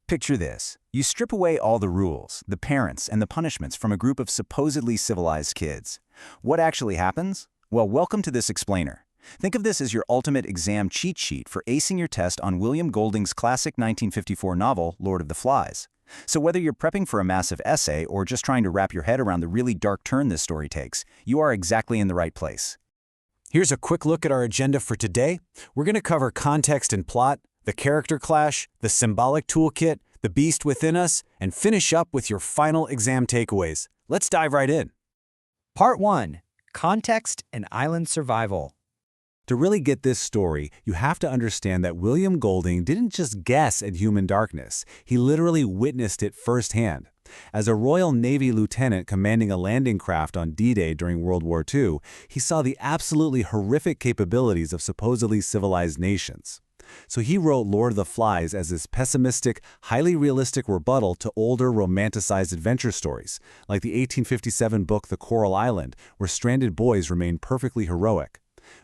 Picture this. You strip away all the rules, the parents, and the punishments from a group of supposedly civilized kids. What actually happens? Well, welcome to this explainer. Think of this as your ultimate exam cheat sheet for acing your test on William Golding's classic 1954 novel, Lord of the Flies. So whether you're prepping for a massive essay or just trying to wrap your head around the really dark turn this story takes, you are exactly in the right place. Here's a quick look at our agenda for today. We're going to cover context and plot, the character clash, the symbolic toolkit, the beast within us, and finish up with your final exam takeaways. Let's dive right in. Part 1. Context and Island Survival. To really get this story, you have to understand that William Golding didn't just guess at human darkness. He literally witnessed it firsthand. As a Royal Navy lieutenant commanding a landing craft on D-Day during World War II, he saw the absolutely horrific capabilities of supposedly civilized nations. So he wrote Lord of the Flies as his pessimistic, highly realistic rebuttal to older romanticized adventure stories, like the 1857 book The Coral Island, where stranded boys remain perfectly heroic.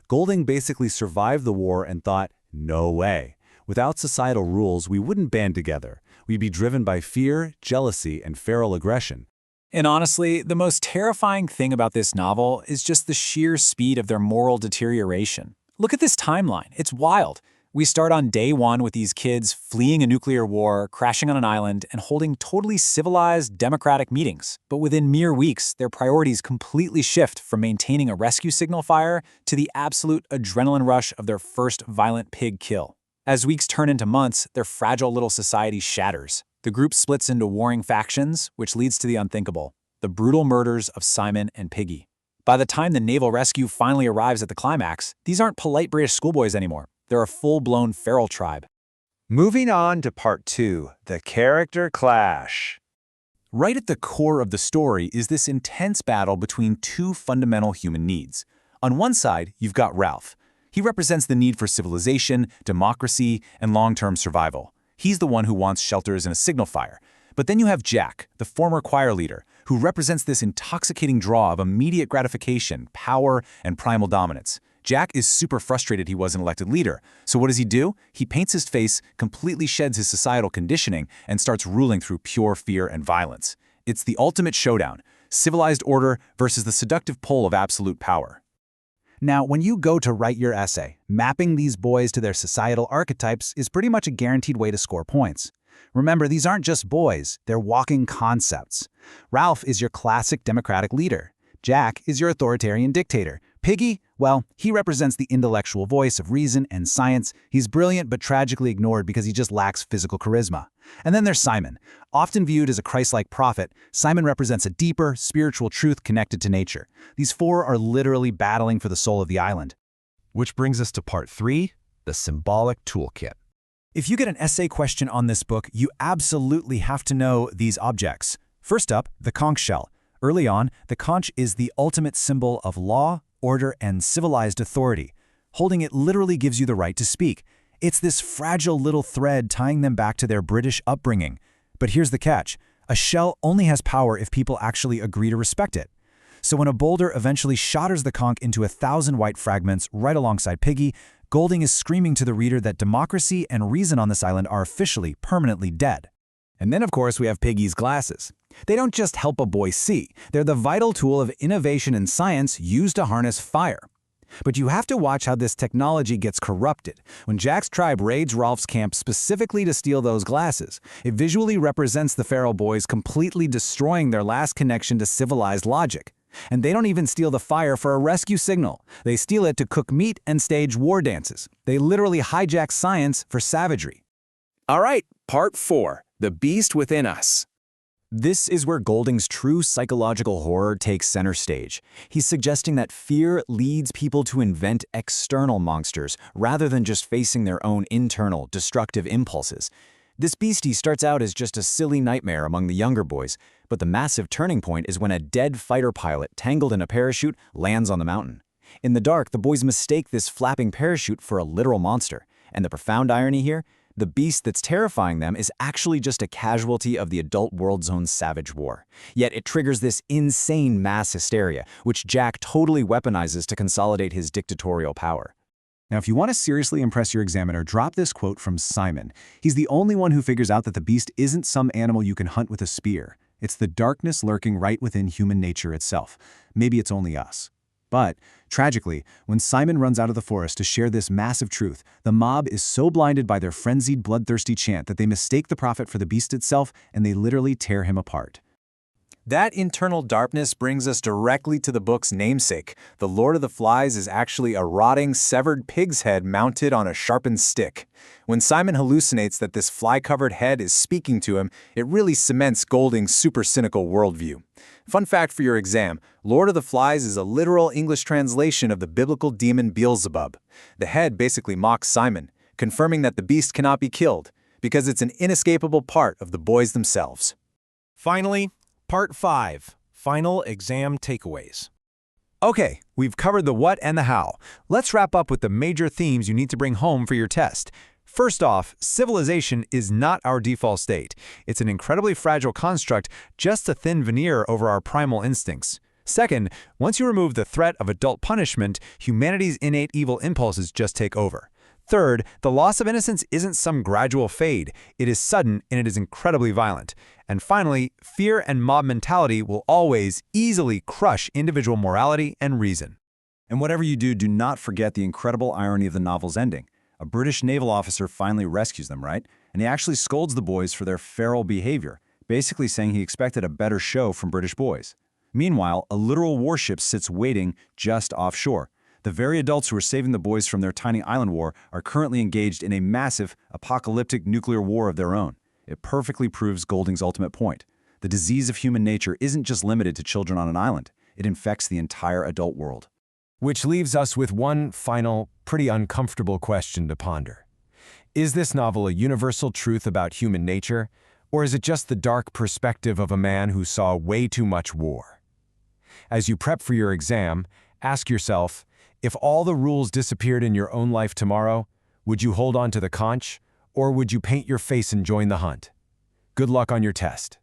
Golding basically survived the war and thought, no way. Without societal rules, we wouldn't band together. We'd be driven by fear, jealousy, and feral aggression. And honestly, the most terrifying thing about this novel is just the sheer speed of their moral deterioration. Look at this timeline. It's wild. We start on day 1 with these kids fleeing a nuclear war, crashing on an island, and holding totally civilized, democratic meetings. But within mere weeks, their priorities completely shift from maintaining a rescue signal fire to the absolute adrenaline rush of their first violent pig kill. As weeks turn into months, their fragile little society shatters. The group splits into warring factions, which leads to the unthinkable, the brutal murders of Simon and Piggy. By the time the naval rescue finally arrives at the climax, these aren't polite British schoolboys anymore. They're a full-blown feral tribe. Moving on to Part 2, the character clash. Right at the core of the story is this intense battle between two fundamental human needs. On one side, you've got Ralph. He represents the need for civilization, democracy, and long-term survival. He's the one who wants shelters and a signal fire. But then you have Jack, the former choir leader, who represents this intoxicating draw of immediate gratification, power, and primal dominance. Jack is super frustrated he wasn't elected leader. So what does he do? He paints his face, completely sheds his societal conditioning, and starts ruling through pure fear and violence. It's the ultimate showdown, civilized order versus the seductive pull of absolute power. Now, when you go to write your essay, mapping these boys to their societal archetypes is pretty much a guaranteed way to score points. Remember, these aren't just boys, they're walking concepts. Ralph is your classic democratic leader. Jack is your authoritarian dictator. Piggy, well, he represents the intellectual voice of reason and science. He's brilliant but tragically ignored because he just lacks physical charisma. And then there's Simon. Often viewed as a Christ-like prophet, Simon represents a deeper, spiritual truth connected to nature. These four are literally battling for the soul of the island. Which brings us to Part 3, the symbolic toolkit. If you get an essay question on this book, you absolutely have to know these objects. First up, the conch shell. Early on, the conch is the ultimate symbol of law, order, and civilized authority. Holding it literally gives you the right to speak. It's this fragile little thread tying them back to their British upbringing. But here's the catch. A shell only has power if people actually agree to respect it. So when a boulder eventually shatters the conch into 1,000 white fragments right alongside Piggy, Golding is screaming to the reader that democracy and reason on this island are officially, permanently dead. And then, of course, we have Piggy's glasses. They don't just help a boy see. They're the vital tool of innovation and science used to harness fire. But you have to watch how this technology gets corrupted. When Jack's tribe raids Rolf's camp specifically to steal those glasses, it visually represents the feral boys completely destroying their last connection to civilized logic. And they don't even steal the fire for a rescue signal. They steal it to cook meat and stage war dances. They literally hijack science for savagery. All right, Part 4, the beast within us. This is where Golding's true psychological horror takes center stage. He's suggesting that fear leads people to invent external monsters rather than just facing their own internal, destructive impulses. This beastie starts out as just a silly nightmare among the younger boys, but the massive turning point is when a dead fighter pilot tangled in a parachute lands on the mountain. In the dark, the boys mistake this flapping parachute for a literal monster. And the profound irony here? The beast that's terrifying them is actually just a casualty of the adult world's own savage war. Yet it triggers this insane mass hysteria, which Jack totally weaponizes to consolidate his dictatorial power. Now, if you want to seriously impress your examiner, drop this quote from Simon. He's the only one who figures out that the beast isn't some animal you can hunt with a spear. It's the darkness lurking right within human nature itself. Maybe it's only us. But, tragically, when Simon runs out of the forest to share this massive truth, the mob is so blinded by their frenzied, bloodthirsty chant that they mistake the prophet for the beast itself, and they literally tear him apart. That internal darkness brings us directly to the book's namesake. The Lord of the Flies is actually a rotting, severed pig's head mounted on a sharpened stick. When Simon hallucinates that this fly-covered head is speaking to him, it really cements Golding's super cynical worldview. Fun fact for your exam, Lord of the Flies is a literal English translation of the biblical demon Beelzebub. The head basically mocks Simon, confirming that the beast cannot be killed, because it's an inescapable part of the boys themselves. Finally, Part 5. Final Exam Takeaways. Okay, we've covered the what and the how. Let's wrap up with the major themes you need to bring home for your test. First off, civilization is not our default state. It's an incredibly fragile construct, just a thin veneer over our primal instincts. Second, once you remove the threat of adult punishment, humanity's innate evil impulses just take over. Third, the loss of innocence isn't some gradual fade. It is sudden and it is incredibly violent. And finally, fear and mob mentality will always easily crush individual morality and reason. And whatever you do, do not forget the incredible irony of the novel's ending. A British naval officer finally rescues them, right? And he actually scolds the boys for their feral behavior, basically saying he expected a better show from British boys. Meanwhile, a literal warship sits waiting just offshore. The very adults who are saving the boys from their tiny island war are currently engaged in a massive, apocalyptic nuclear war of their own. It perfectly proves Golding's ultimate point. The disease of human nature isn't just limited to children on an island. It infects the entire adult world. Which leaves us with one final, pretty uncomfortable question to ponder. Is this novel a universal truth about human nature, or is it just the dark perspective of a man who saw way too much war? As you prep for your exam, ask yourself, if all the rules disappeared in your own life tomorrow, would you hold on to the conch, or would you paint your face and join the hunt? Good luck on your test.